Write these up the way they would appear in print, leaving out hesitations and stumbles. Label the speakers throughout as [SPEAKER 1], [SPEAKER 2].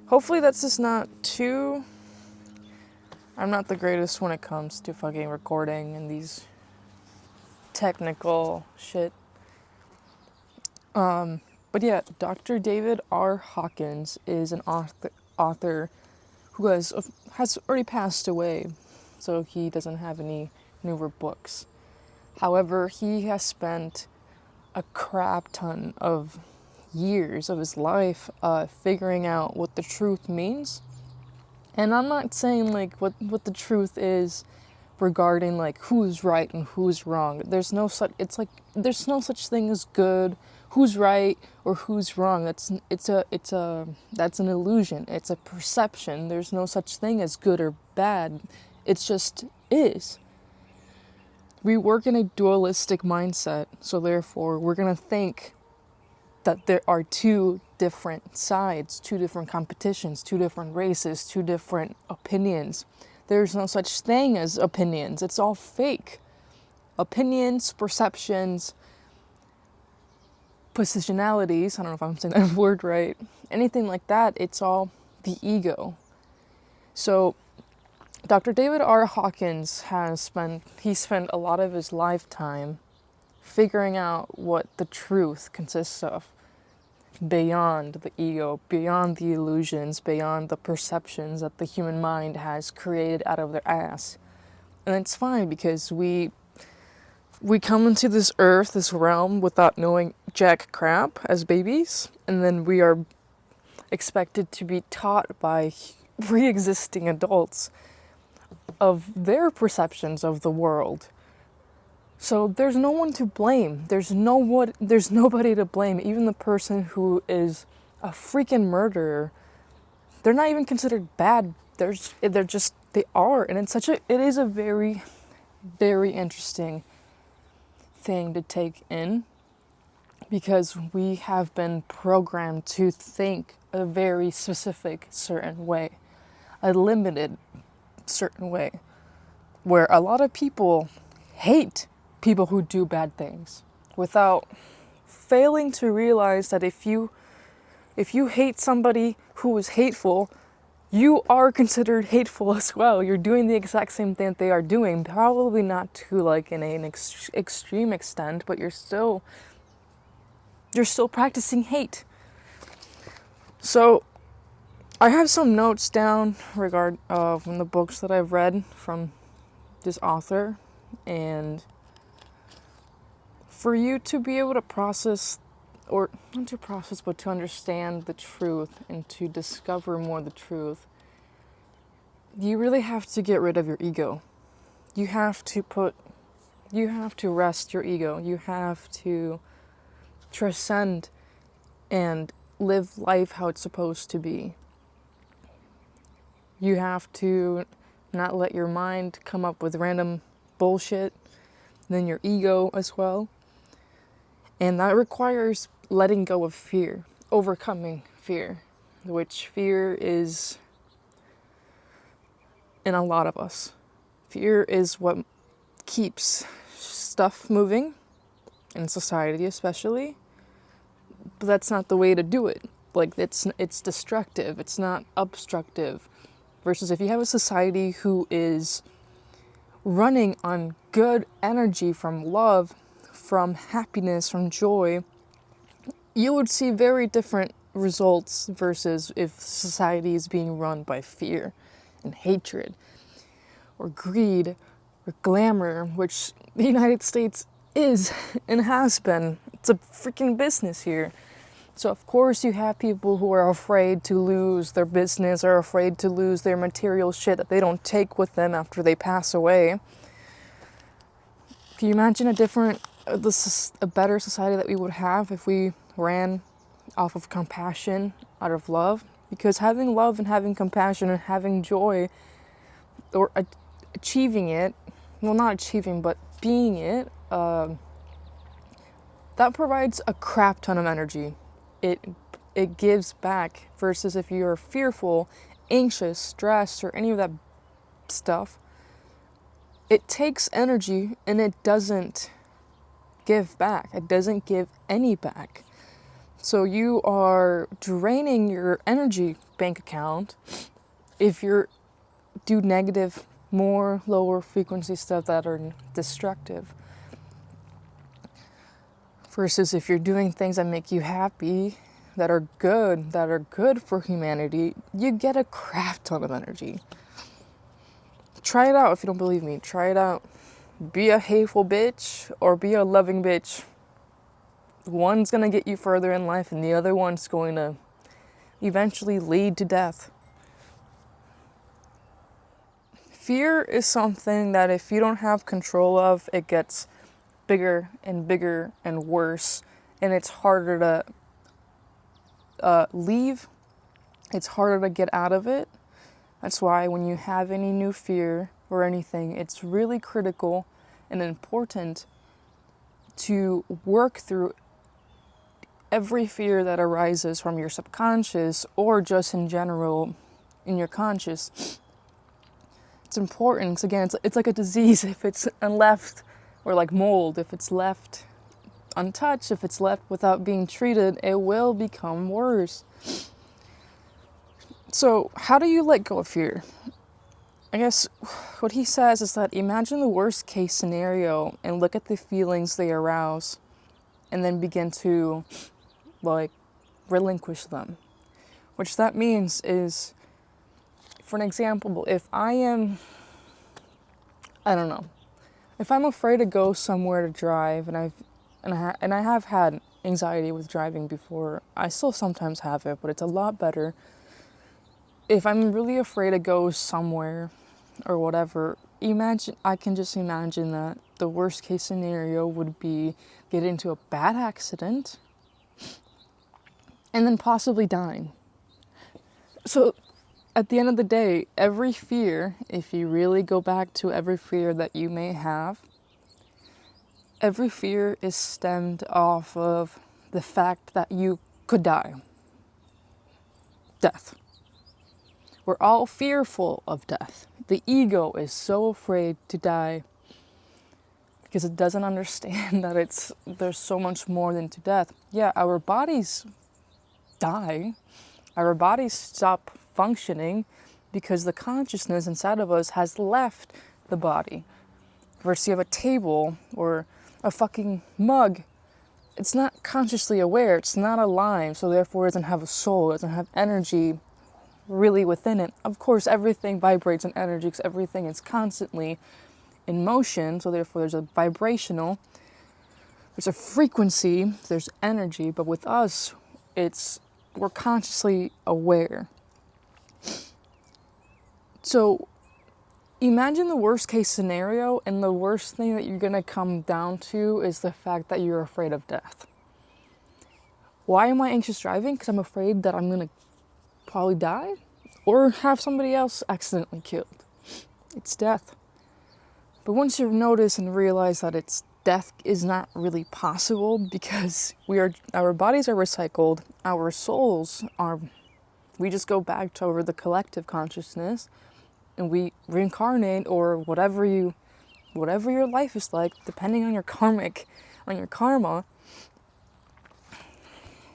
[SPEAKER 1] Hopefully that's just not too... I'm not the greatest when it comes to fucking recording and these technical shit. But yeah, Dr. David R. Hawkins is an author who has already passed away, so he doesn't have any newer books. However, he has spent a crap ton of years of his life figuring out what the truth means. And I'm not saying like what the truth is regarding like who's right and who's wrong. There's no such thing as good, who's right or who's wrong. That's an illusion. It's a perception. There's no such thing as good or bad. It's just is. We work in a dualistic mindset, so therefore we're going to think that there are two different sides, two different competitions, two different races, two different opinions. There's no such thing as opinions. It's all fake. Opinions, perceptions, positionalities, I don't know if I'm saying that word right, anything like that, it's all the ego. So Dr. David R. Hawkins spent a lot of his lifetime figuring out what the truth consists of beyond the ego, beyond the illusions, beyond the perceptions that the human mind has created out of their ass. And it's fine because we come into this earth, this realm, without knowing jack crap as babies, and then we are expected to be taught by pre-existing adults of their perceptions of the world. So there's no one to blame. There's nobody to blame. Even the person who is a freaking murderer, they're not even considered bad. They are, and it is a very, very interesting thing to take in, because we have been programmed to think a very specific certain way, a limited certain way, where a lot of people hate people who do bad things without failing to realize that if you hate somebody who is hateful, you are considered hateful as well. You're doing the exact same thing that they are doing, probably not to like in an extreme extent, but you're still practicing hate. So I have some notes down from the books that I've read from this author, and for you to be able to process, or not to process, but to understand the truth and to discover more the truth, you really have to get rid of your ego. You have to rest your ego. You have to transcend and live life how it's supposed to be. You have to not let your mind come up with random bullshit, then your ego as well. And that requires letting go of fear, overcoming fear, which fear is in a lot of us. Fear is what keeps stuff moving, in society especially, but that's not the way to do it. Like, it's destructive, it's not obstructive. Versus if you have a society who is running on good energy from love, from happiness, from joy, you would see very different results versus if society is being run by fear and hatred or greed or glamour, which the United States is and has been. It's a freaking business here. So of course you have people who are afraid to lose their business, or afraid to lose their material shit that they don't take with them after they pass away. Can you imagine a better society that we would have if we ran off of compassion, out of love? Because having love and having compassion and having joy, or achieving it, well, not achieving, but being it, that provides a crap ton of energy. It gives back, versus if you're fearful, anxious, stressed, or any of that stuff, it takes energy and it doesn't give back. It doesn't give any back. So you are draining your energy bank account if you do negative, more lower frequency stuff that are destructive. Versus if you're doing things that make you happy, that are good for humanity, you get a crap ton of energy. Try it out if you don't believe me. Try it out. Be a hateful bitch or be a loving bitch. One's gonna get you further in life and the other one's going to eventually lead to death. Fear is something that if you don't have control of, it gets bigger and bigger and worse, and it's harder to leave. It's harder to get out of it. That's why when you have any new fear or anything, it's really critical and important to work through every fear that arises from your subconscious or just in general in your conscious. It's important because, again, it's like a disease. If it's left, or like mold, if it's left untouched, if it's left without being treated, it will become worse. So how do you let go of fear? I guess what he says is that imagine the worst case scenario and look at the feelings they arouse and then begin to relinquish them. Which that means is, for an example, if I'm afraid to go somewhere to drive, and I have had anxiety with driving before. I still sometimes have it, but it's a lot better. If I'm really afraid to go somewhere or whatever, I can just imagine that the worst case scenario would be get into a bad accident and then possibly dying. So at the end of the day, every fear, if you really go back to every fear that you may have, every fear is stemmed off of the fact that you could die. Death. We're all fearful of death. The ego is so afraid to die because it doesn't understand that there's so much more than to death. Yeah, our bodies die. Our bodies stop functioning because the consciousness inside of us has left the body. Versus you have a table or a fucking mug. It's not consciously aware. It's not alive, so therefore it doesn't have a soul. It doesn't have energy really within it. Of course, everything vibrates in energy because everything is constantly in motion, so therefore there's a vibrational, there's a frequency, there's energy, but with us, we're consciously aware. So imagine the worst case scenario, and the worst thing that you're gonna come down to is the fact that you're afraid of death. Why am I anxious driving? Because I'm afraid that I'm gonna probably die or have somebody else accidentally killed. It's death. But once you notice and realize that death is not really possible because our bodies are recycled, our souls we just go back to over the collective consciousness and we reincarnate, or whatever your life is like, depending on your karma.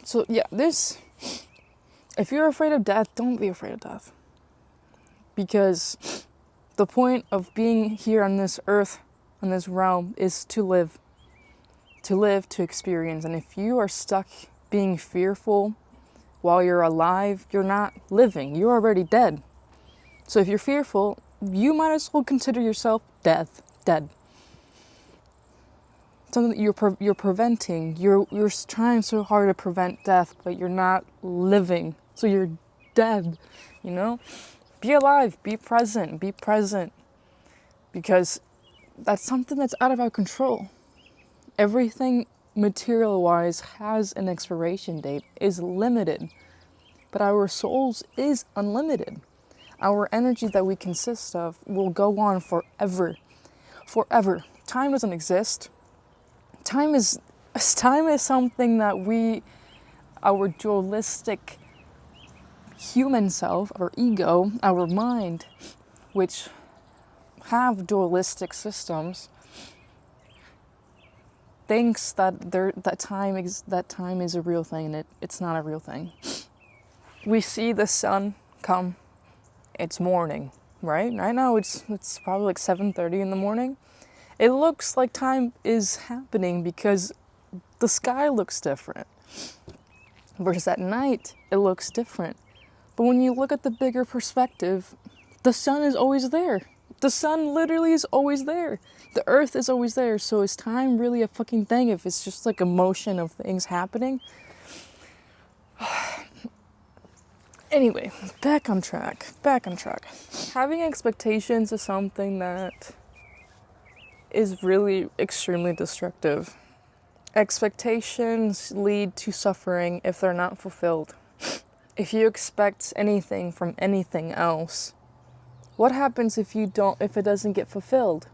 [SPEAKER 1] So yeah, if you're afraid of death, don't be afraid of death. Because the point of being here on this earth, on this realm, is to live, to experience. And if you are stuck being fearful while you're alive, you're not living. You're already dead. So if you're fearful, you might as well consider yourself dead. Something that you're preventing. You're trying so hard to prevent death, but you're not living. So you're dead, Be alive, be present. Because that's something that's out of our control. Everything material-wise has an expiration date, is limited. But our souls is unlimited. Our energy that we consist of will go on forever. Forever. Time doesn't exist. Time is something that our dualistic human self, our ego, our mind, which have dualistic systems, thinks that that time is a real thing, and it's not a real thing. We see the sun come. It's morning, right? Right now it's probably like 7:30 in the morning. It looks like time is happening because the sky looks different. Versus at night, it looks different. But when you look at the bigger perspective, the sun is always there. The sun literally is always there. The earth is always there. So is time really a fucking thing if it's just like a motion of things happening? Anyway, back on track. Having expectations is something that is really extremely destructive. Expectations lead to suffering if they're not fulfilled. If you expect anything from anything else, what happens if it doesn't get fulfilled?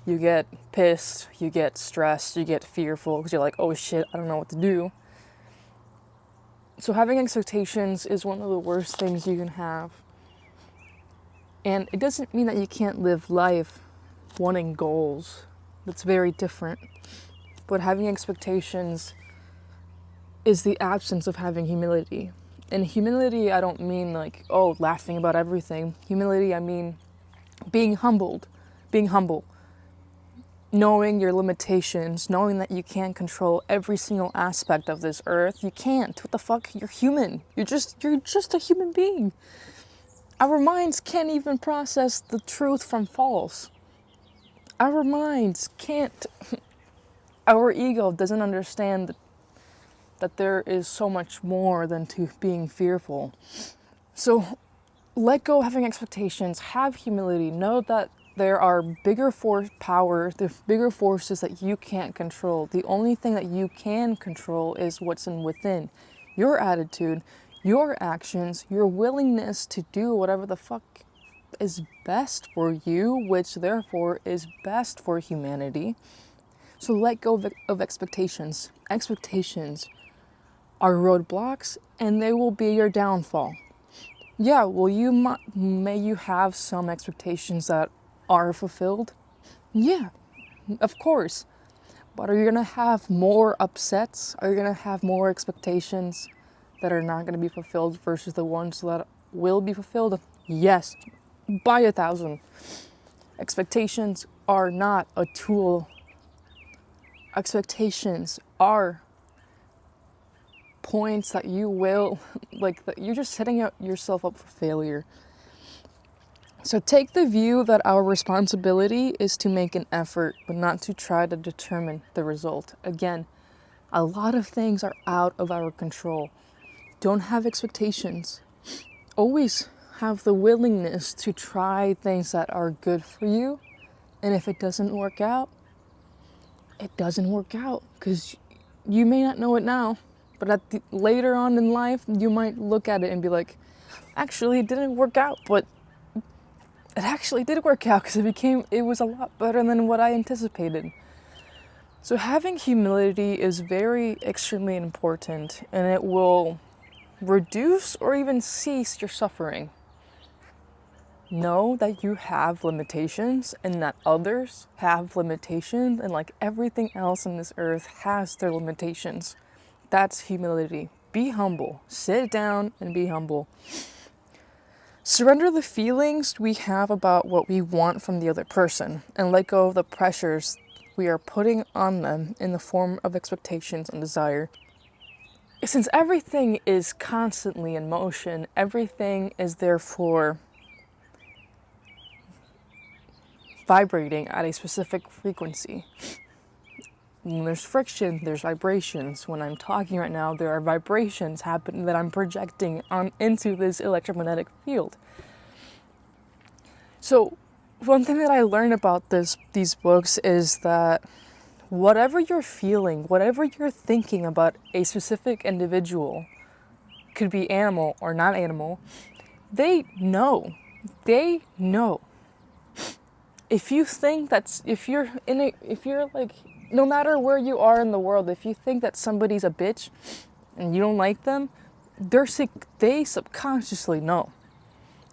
[SPEAKER 1] You get pissed, you get stressed, you get fearful because you're like, oh shit, I don't know what to do. So having expectations is one of the worst things you can have. And it doesn't mean that you can't live life wanting goals. That's very different. But having expectations is the absence of having humility. And humility, I don't mean like, oh, laughing about everything. Humility, I mean being humble. Knowing your limitations, knowing that you can't control every single aspect of this earth. You can't. What the fuck? You're human. You're just a human being. Our minds can't even process the truth from false. Our minds can't. Our ego doesn't understand that there is so much more than to being fearful. So let go of having expectations, have humility, know that there are bigger bigger forces that you can't control. The only thing that you can control is what's within. Your attitude, your actions, your willingness to do whatever the fuck is best for you, which therefore is best for humanity. So let go of expectations. Expectations are roadblocks and they will be your downfall. Yeah, may you have some expectations that are fulfilled? Yeah, of course. But are you gonna have more upsets? Are you gonna have more expectations that are not gonna be fulfilled versus the ones that will be fulfilled? Yes, by 1,000. Expectations are not a tool. Expectations are points that you will, that you're just setting yourself up for failure. So take the view that our responsibility is to make an effort, but not to try to determine the result. Again, a lot of things are out of our control. Don't have expectations. Always have the willingness to try things that are good for you. And if it doesn't work out, it doesn't work out. Because you may not know it now, but later on in life, you might look at it and be like, actually, it didn't work out, but it actually did work out because it was a lot better than what I anticipated. So having humility is extremely important, and it will reduce or even cease your suffering. Know that you have limitations and that others have limitations, and like everything else on this earth has their limitations. That's humility. Be humble. Sit down and be humble. Surrender the feelings we have about what we want from the other person and let go of the pressures we are putting on them in the form of expectations and desire. Since everything is constantly in motion, everything is therefore vibrating at a specific frequency. When there's friction, there's vibrations. When I'm talking right now, there are vibrations happening that I'm projecting into this electromagnetic field. So, one thing that I learned about these books is that whatever you're feeling, whatever you're thinking about a specific individual, could be animal or not animal, they know. They know. If you think no matter where you are in the world, if you think that somebody's a bitch and you don't like them, they subconsciously know.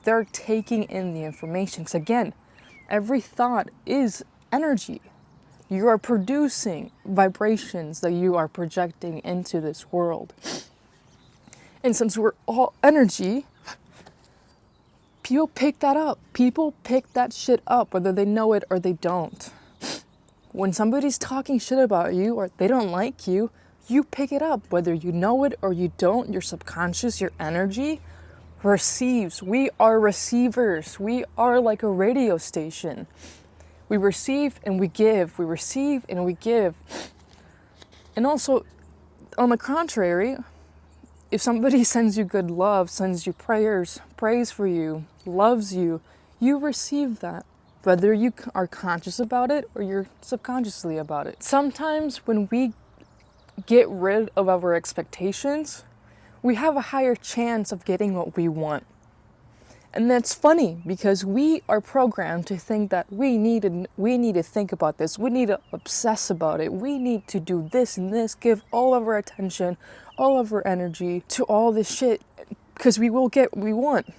[SPEAKER 1] They're taking in the information. 'Cause again, every thought is energy. You are producing vibrations that you are projecting into this world. And since we're all energy, people pick that up. People pick that shit up, whether they know it or they don't. When somebody's talking shit about you or they don't like you, you pick it up, whether you know it or you don't. Your subconscious, your energy receives. We are receivers. We are like a radio station. We receive and we give. We receive and we give. And also, on the contrary, if somebody sends you good love, sends you prayers, prays for you, loves you, you receive that. Whether you are conscious about it or you're subconsciously about it. Sometimes when we get rid of our expectations, we have a higher chance of getting what we want. And that's funny because we are programmed to think that we need to think about this. We need to obsess about it. We need to do this and this, give all of our attention, all of our energy to all this shit because we will get what we want.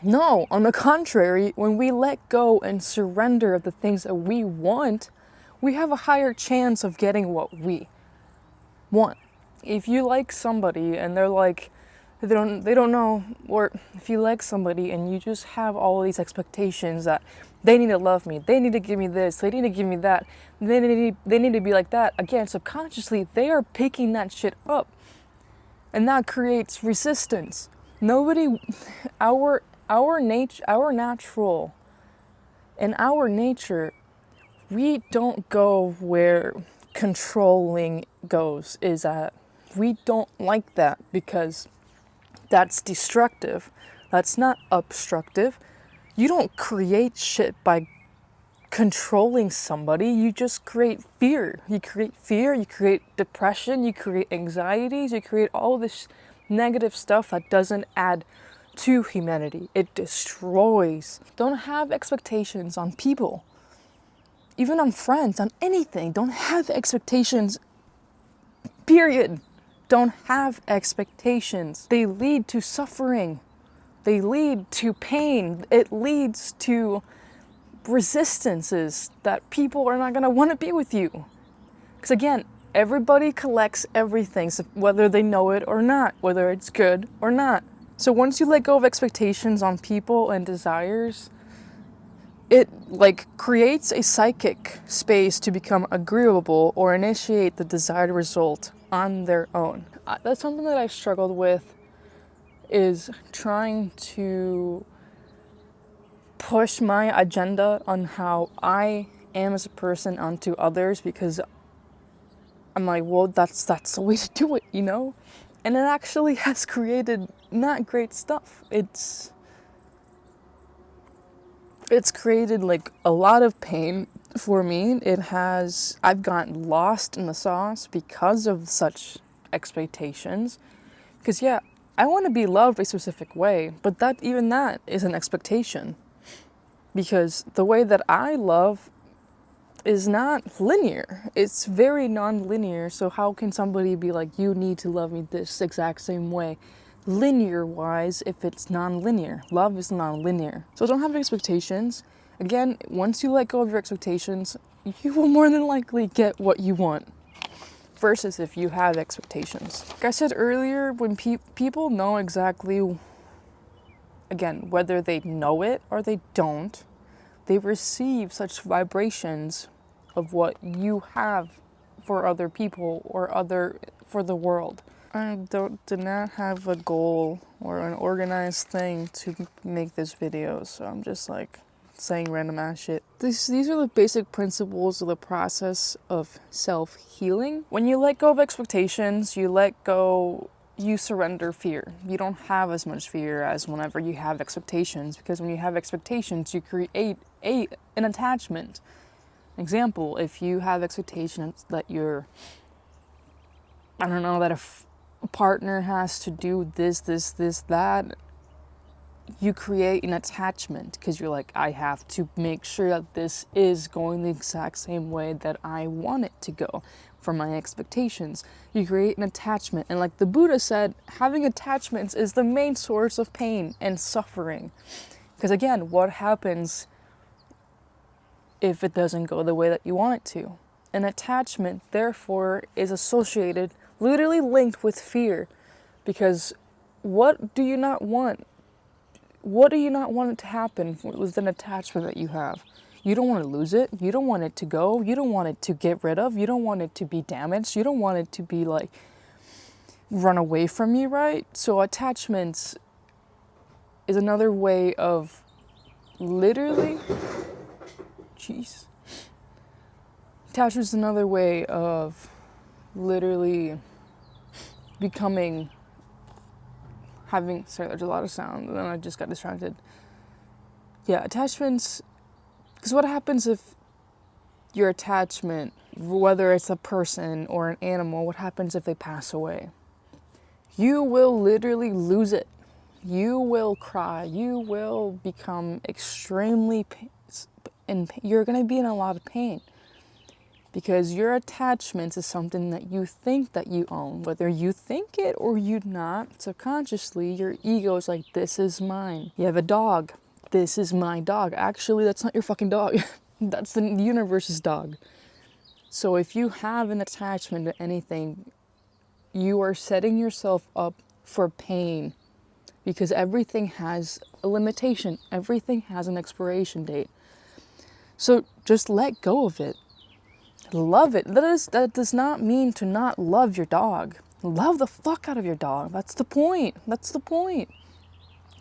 [SPEAKER 1] No, on the contrary, when we let go and surrender of the things that we want, we have a higher chance of getting what we want. If you like somebody and they're like, they don't know, or if you like somebody and you just have all these expectations that they need to love me, they need to give me this, they need to give me that, they need to be like that, again, subconsciously, they are picking that shit up. And that creates resistance. Our natural, in our nature, we don't go where controlling goes, is at. We don't like that because that's destructive. That's not obstructive. You don't create shit by controlling somebody. You just create fear. You create depression, you create anxieties, you create all this negative stuff that doesn't add to humanity. It destroys. Don't have expectations on people. Even on friends, on anything. Don't have expectations. Period. Don't have expectations. They lead to suffering. They lead to pain. It leads to resistances that people are not going to want to be with you. Because again, everybody collects everything, so whether they know it or not, whether it's good or not. So once you let go of expectations on people and desires, it creates a psychic space to become agreeable or initiate the desired result on their own. That's something that I've struggled with, is trying to push my agenda on how I am as a person onto others, because I'm like, well, that's the way to do it, you know? And it actually has created not great stuff. It's created a lot of pain for me. I've gotten lost in the sauce because of such expectations. Because yeah, I want to be loved a specific way, but that is an expectation. Because the way that I love is not linear. It's very non-linear. So how can somebody be like, you need to love me this exact same way, linear-wise, if it's non-linear? Love is non-linear. So don't have expectations. Again, once you let go of your expectations, you will more than likely get what you want. Versus if you have expectations. Like I said earlier, when people know exactly, again, whether they know it or they don't, they receive such vibrations of what you have for other people or for the world. I did not have a goal or an organized thing to make this video, so I'm just saying random ass shit. These are the basic principles of the process of self-healing. When you let go of expectations, you surrender fear. You don't have as much fear as whenever you have expectations, because when you have expectations, you create an attachment. Example, if you have expectations that that a partner has to do this, that, you create an attachment because you're like, I have to make sure that this is going the exact same way that I want it to go for my expectations. You create an attachment. And like the Buddha said, having attachments is the main source of pain and suffering. Because again, what happens if it doesn't go the way that you want it to. An attachment, therefore, is associated, literally linked with fear. Because what do you not want? What do you not want it to happen with an attachment that you have? You don't want to lose it. You don't want it to go. You don't want it to get rid of. You don't want it to be damaged. You don't want it to be like run away from you, right? So attachments is another way of literally, jeez. Attachment is another way of literally becoming, sorry, there's a lot of sound, and then I just got distracted. Yeah, attachments, because what happens if your attachment, whether it's a person or an animal, what happens if they pass away? You will literally lose it. You will cry. You will become extremely and you're going to be in a lot of pain. Because your attachment is something that you think that you own. Whether you think it or you not, subconsciously, your ego is like, this is mine. You have a dog. This is my dog. Actually, that's not your fucking dog. That's the universe's dog. So if you have an attachment to anything, you are setting yourself up for pain. Because everything has a limitation. Everything has an expiration date. So just let go of it. Love it. That does not mean to not love your dog. Love the fuck out of your dog. That's the point. That's the point.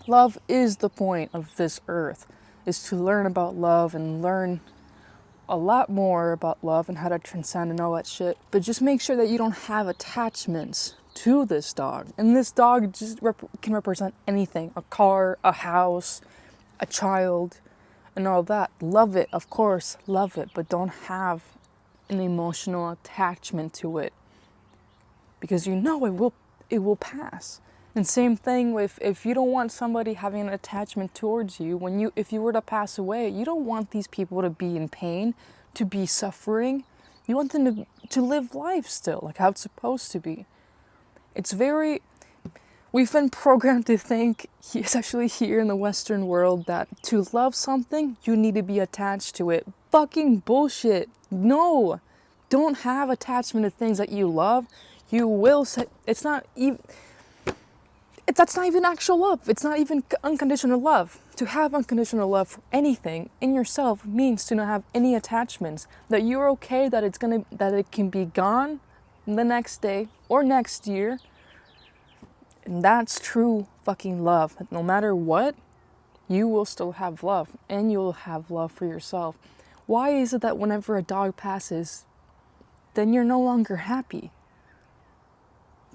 [SPEAKER 1] Love is the point of this earth, is to learn about love and learn a lot more about love and how to transcend and all that shit. But just make sure that you don't have attachments to this dog. And this dog just can represent anything. A car, a house, a child, and all that. Love it, of course. Love it. But don't have an emotional attachment to it, because you know it will pass. And same thing with, if you don't want somebody having an attachment towards you, if you were to pass away, you don't want these people to be in pain, to be suffering. You want them to live life still, like how it's supposed to be. We've been programmed to think, especially here in the Western world, that to love something, you need to be attached to it. Fucking bullshit. No, don't have attachment to things that you love. You will say, that's not even actual love. It's not even unconditional love. To have unconditional love for anything in yourself means to not have any attachments. That you're okay that it can be gone the next day or next year. And that's true fucking love. No matter what, you will still have love, and you'll have love for yourself. Why is it that whenever a dog passes, then you're no longer happy?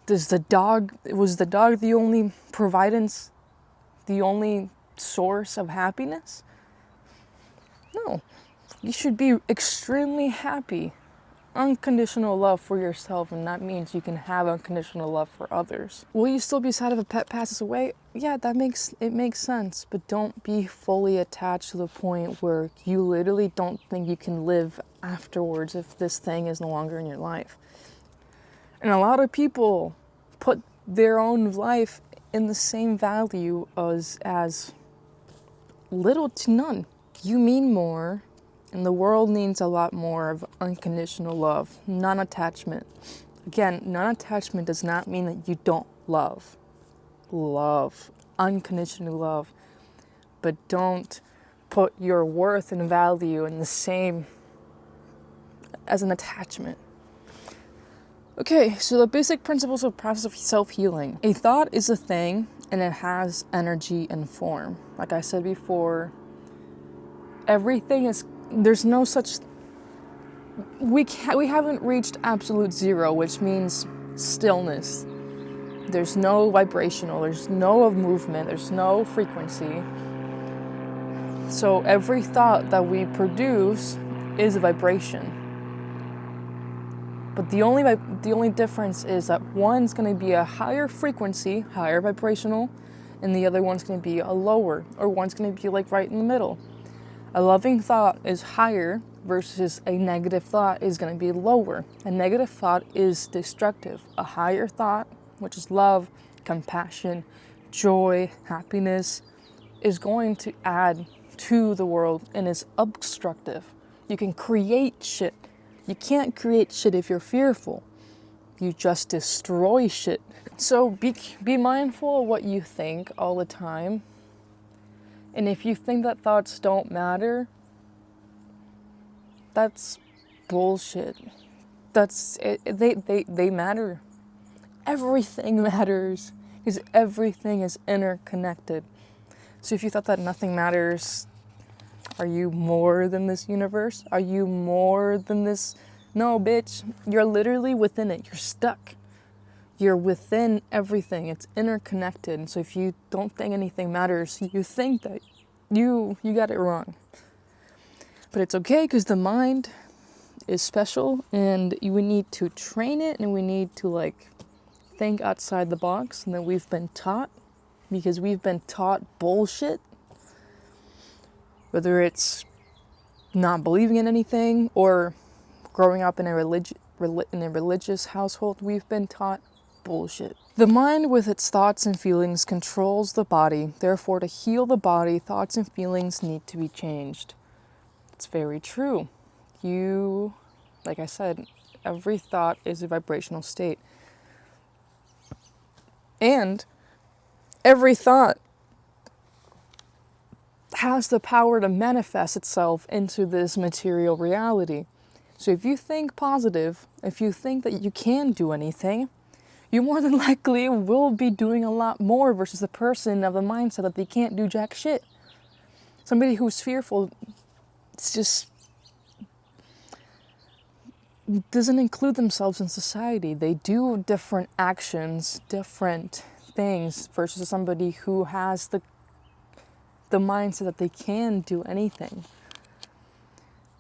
[SPEAKER 1] Was the dog the only providence, the only source of happiness? No. You should be extremely happy. Unconditional love for yourself, and that means you can have unconditional love for others. Will you still be sad if a pet passes away? Yeah, it makes sense, but don't be fully attached to the point where you literally don't think you can live afterwards if this thing is no longer in your life. And a lot of people put their own life in the same value as little to none. You mean more. And the world needs a lot more of unconditional love, non-attachment. Again, non-attachment does not mean that you don't love. Love, unconditional love. But don't put your worth and value in the same as an attachment. Okay, so the basic principles of process of self-healing. A thought is a thing, and it has energy and form. Like I said before, there's no such, we haven't reached absolute zero, which means stillness. There's no vibrational, there's no movement, there's no frequency. So every thought that we produce is a vibration. But the only difference is that one's going to be a higher frequency, higher vibrational, and the other one's going to be a lower, or one's going to be like right in the middle. A loving thought is higher versus a negative thought is going to be lower. A negative thought is destructive. A higher thought, which is love, compassion, joy, happiness, is going to add to the world and is obstructive. You can create shit. You can't create shit if you're fearful. You just destroy shit. So be mindful of what you think all the time. And if you think that thoughts don't matter, that's bullshit. They matter. Everything matters, because everything is interconnected. So if you thought that nothing matters, are you more than this universe? Are you more than this? No, bitch. You're literally within it. You're stuck. You're within everything. It's interconnected. So if you don't think anything matters, you think that you got it wrong. But it's okay, because the mind is special, and we need to train it, and we need to think outside the box. And that we've been taught, because we've been taught bullshit. Whether it's not believing in anything or growing up in a religious household, we've been taught bullshit. The mind with its thoughts and feelings controls the body. Therefore, to heal the body, thoughts and feelings need to be changed. It's very true. Like I said, every thought is a vibrational state. And every thought has the power to manifest itself into this material reality. So if you think positive, if you think that you can do anything, you more than likely will be doing a lot more versus the person of the mindset that they can't do jack shit. Somebody who's fearful, it's just doesn't include themselves in society. They do different actions, different things versus somebody who has the mindset that they can do anything.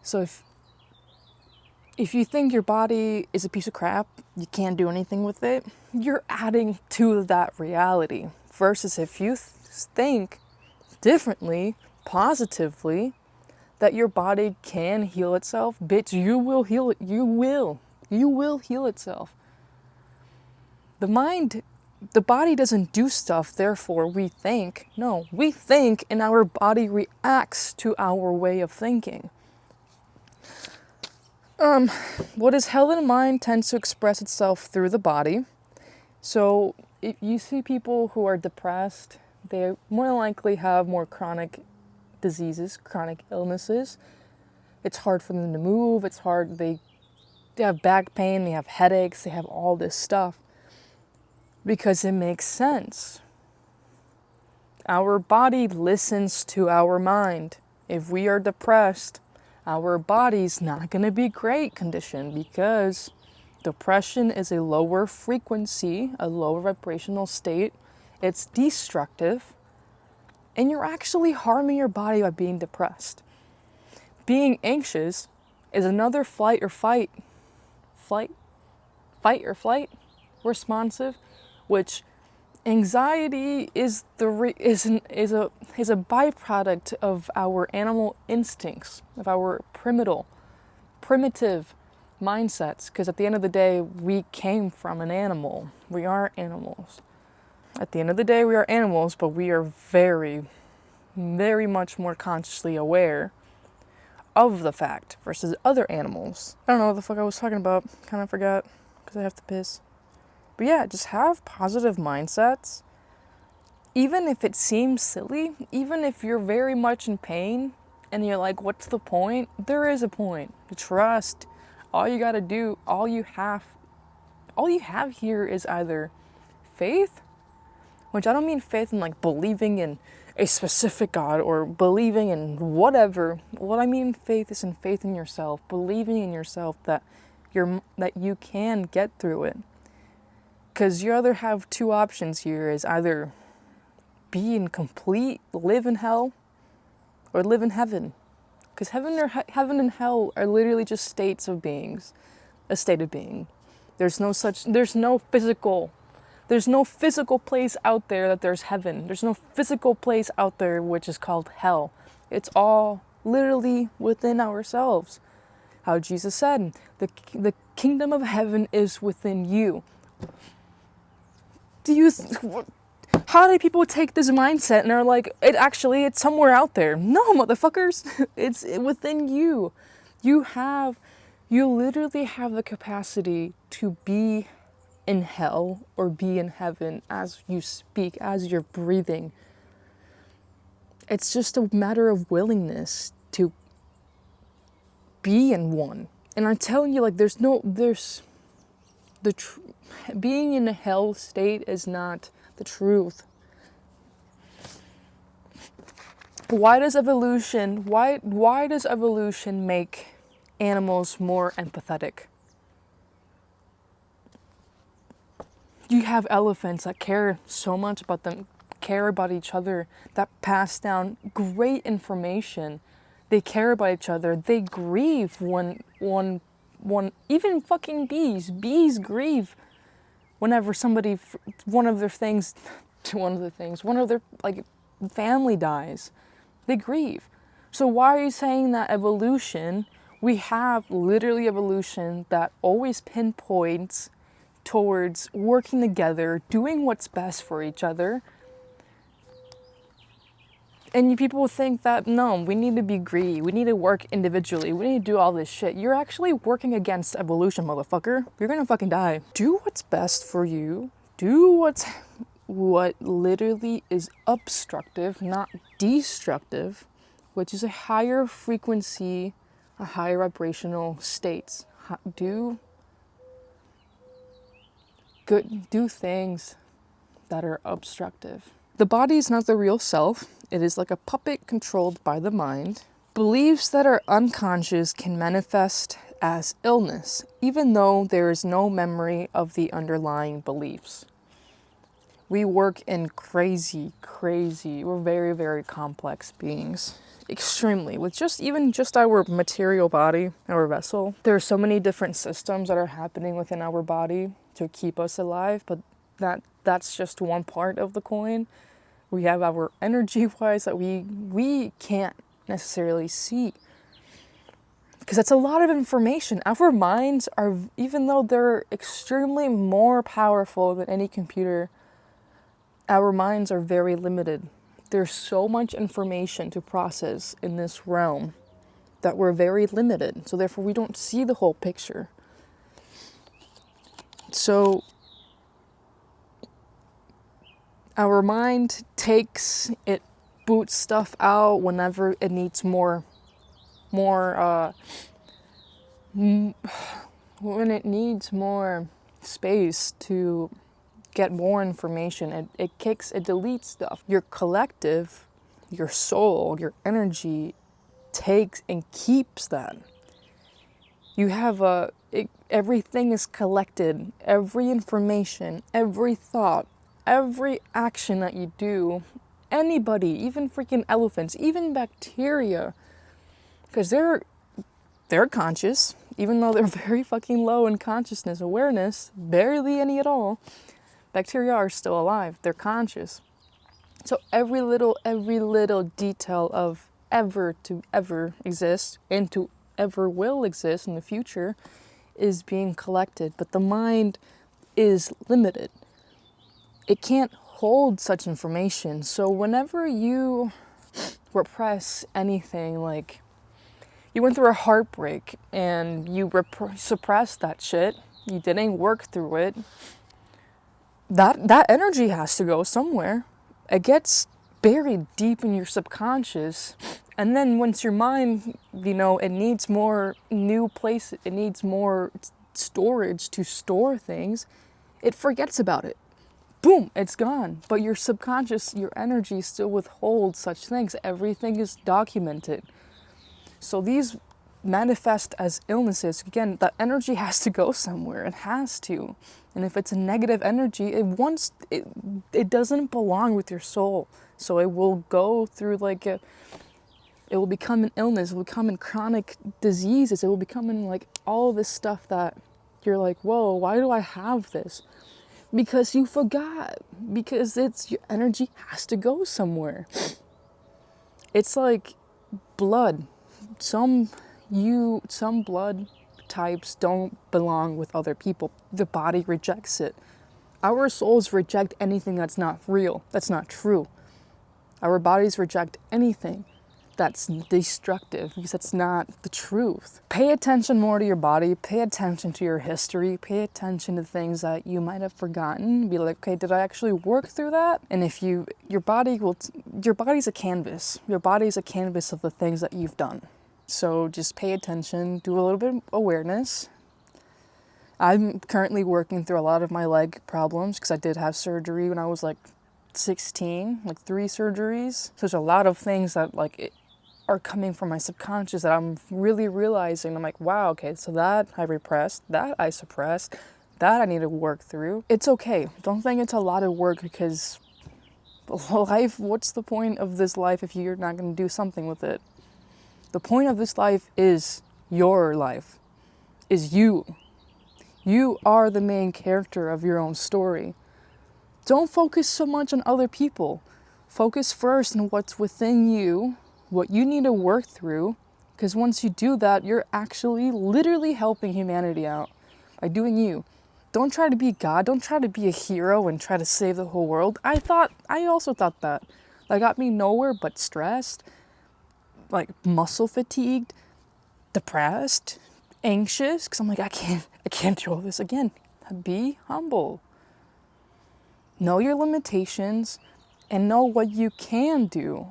[SPEAKER 1] So if you think your body is a piece of crap, you can't do anything with it, you're adding to that reality. Versus if you think differently, positively, that your body can heal itself, bitch, you will heal it. You will heal itself. The body doesn't do stuff, therefore we think. No, we think and our body reacts to our way of thinking. What is held in mind tends to express itself through the body. So if you see people who are depressed, they more than likely have more chronic diseases, chronic illnesses. It's hard for them to move. It's hard. They have back pain. They have headaches. They have all this stuff. Because it makes sense. Our body listens to our mind. If we are depressed, our body's not going to be great condition, because depression is a lower frequency, a lower vibrational state. It's destructive. And you're actually harming your body by being depressed. Being anxious is another fight or flight responsive, which anxiety is a byproduct of our animal instincts, of our primitive mindsets. Because at the end of the day, we came from an animal. We are animals. At the end of the day, we are animals, but we are very, very much more consciously aware of the fact versus other animals. I don't know what the fuck I was talking about. Kind of forgot because I have to piss. But yeah, just have positive mindsets. Even if it seems silly, even if you're very much in pain and you're like, what's the point? There is a point. Trust. All you gotta do, all you have here is either faith, which I don't mean faith in believing in a specific God or believing in whatever. What I mean faith is in faith in yourself, believing in yourself that you can get through it. Because you either have two options here, is either be in live in hell, or live in heaven. Because heaven and hell are literally just states of beings, a state of being. There's no physical place out there that there's heaven. There's no physical place out there which is called hell. It's all literally within ourselves. How Jesus said, the kingdom of heaven is within you. How do people take this mindset and are like, it's somewhere out there? No, motherfuckers. It's within you. You literally have the capacity to be in hell or be in heaven as you speak, as you're breathing. It's just a matter of willingness to be in one. And I'm telling you, like, being in a hell state is not the truth. Why does evolution make animals more empathetic? You have elephants that care so much about them, care about each other, that pass down great information. They care about each other. They grieve when even fucking bees grieve whenever one of their like family dies. They grieve. So why are you saying that evolution? We have literally evolution that always pinpoints towards working together, doing what's best for each other. And people think that, no, we need to be greedy. We need to work individually. We need to do all this shit. You're actually working against evolution, motherfucker. You're gonna fucking die. Do what's best for you. Do what literally is obstructive, not destructive, which is a higher frequency, a higher vibrational states. Do things that are obstructive. The body is not the real self. It is like a puppet controlled by the mind. Beliefs that are unconscious can manifest as illness, even though there is no memory of the underlying beliefs. We work in crazy, we're very, very complex beings. Extremely. With just our material body, our vessel. There are so many different systems that are happening within our body to keep us alive, but that's just one part of the coin. We have our energy-wise that we can't necessarily see. Because that's a lot of information. Our minds are, even though they're extremely more powerful than any computer, our minds are very limited. There's so much information to process in this realm that we're very limited. So therefore we don't see the whole picture. So our mind boots stuff out whenever it needs when it needs more space to get more information. It deletes stuff. Your collective, your soul, your energy takes and keeps that. You have everything is collected, every information, every thought, every action that you do, anybody, even freaking elephants, even bacteria, because they're conscious, even though they're very fucking low in consciousness, awareness, barely any at all, bacteria are still alive, they're conscious. So every little detail of ever to ever exist and to ever will exist in the future is being collected, but the mind is limited. It can't hold such information. So whenever you repress anything, like you went through a heartbreak and you suppressed that shit, you didn't work through it, that energy has to go somewhere. It gets buried deep in your subconscious, and then once your mind, it needs more new places, it needs more storage to store things, it forgets about it. Boom, it's gone. But your subconscious, your energy still withholds such things. Everything is documented. So these manifest as illnesses. Again, that energy has to go somewhere. It has to. And if it's a negative energy, it doesn't belong with your soul. So it will go through it will become an illness, it will become in chronic diseases, it will become in all this stuff that you're like, whoa, why do I have this? Because you forgot. Because your energy has to go somewhere. It's like blood. Some blood types don't belong with other people. The body rejects it. Our souls reject anything that's not real, that's not true. Our bodies reject anything. that's destructive, because that's not the truth. Pay attention more to your body, pay attention to your history, pay attention to things that you might have forgotten. Be like, okay, did I actually work through that? And if your body's a canvas. Your body's a canvas of the things that you've done. So just pay attention, do a little bit of awareness. I'm currently working through a lot of my leg problems because I did have surgery when I was like 16, like 3 surgeries. So there's a lot of things that are coming from my subconscious that I'm really realizing. I'm like, wow, okay, so that I repressed, that I suppressed, that I need to work through. It's okay. Don't think it's a lot of work, because life, what's the point of this life if you're not going to do something with it? The point of this life is your life, is you. You are the main character of your own story. Don't focus so much on other people. Focus first on what's within you, what you need to work through, because once you do that, you're actually literally helping humanity out by doing you. Don't try to be God. Don't try to be a hero and try to save the whole world. I also thought that. That got me nowhere but stressed, like muscle fatigued, depressed, anxious, because I'm like, I can't do all this again. Be humble. Know your limitations and know what you can do.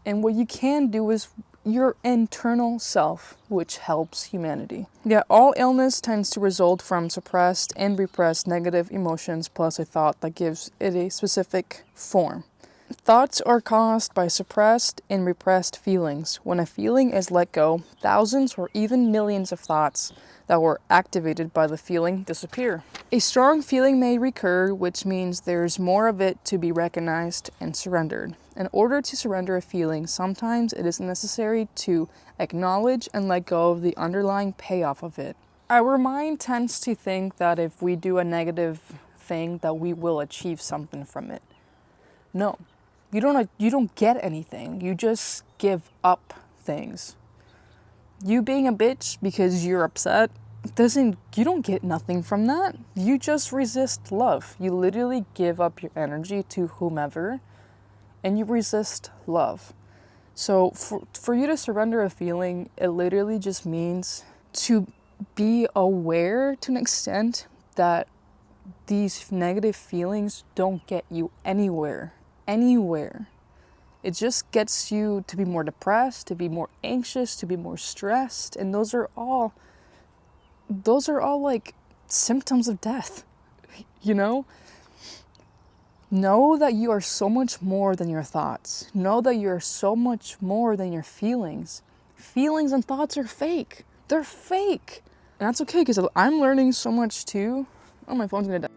[SPEAKER 1] And what you can do is your internal self, which helps humanity. Yeah, all illness tends to result from suppressed and repressed negative emotions plus a thought that gives it a specific form. Thoughts are caused by suppressed and repressed feelings. When a feeling is let go, thousands or even millions of thoughts that were activated by the feeling disappear. A strong feeling may recur, which means there's more of it to be recognized and surrendered. In order to surrender a feeling, sometimes it is necessary to acknowledge and let go of the underlying payoff of it. Our mind tends to think that if we do a negative thing, that we will achieve something from it. No. You don't get anything. You just give up things. You being a bitch because you're upset you don't get nothing from that. You just resist love. You literally give up your energy to whomever and you resist love. So for you to surrender a feeling, it literally just means to be aware to an extent that these negative feelings don't get you anywhere. It just gets you to be more depressed, to be more anxious, to be more stressed, and those are all like symptoms of death. You know that you are so much more than your thoughts. Know that you are so much more than your feelings. Feelings and thoughts are fake. They're fake. And that's okay, because I'm learning so much too. Oh, my phone's gonna die.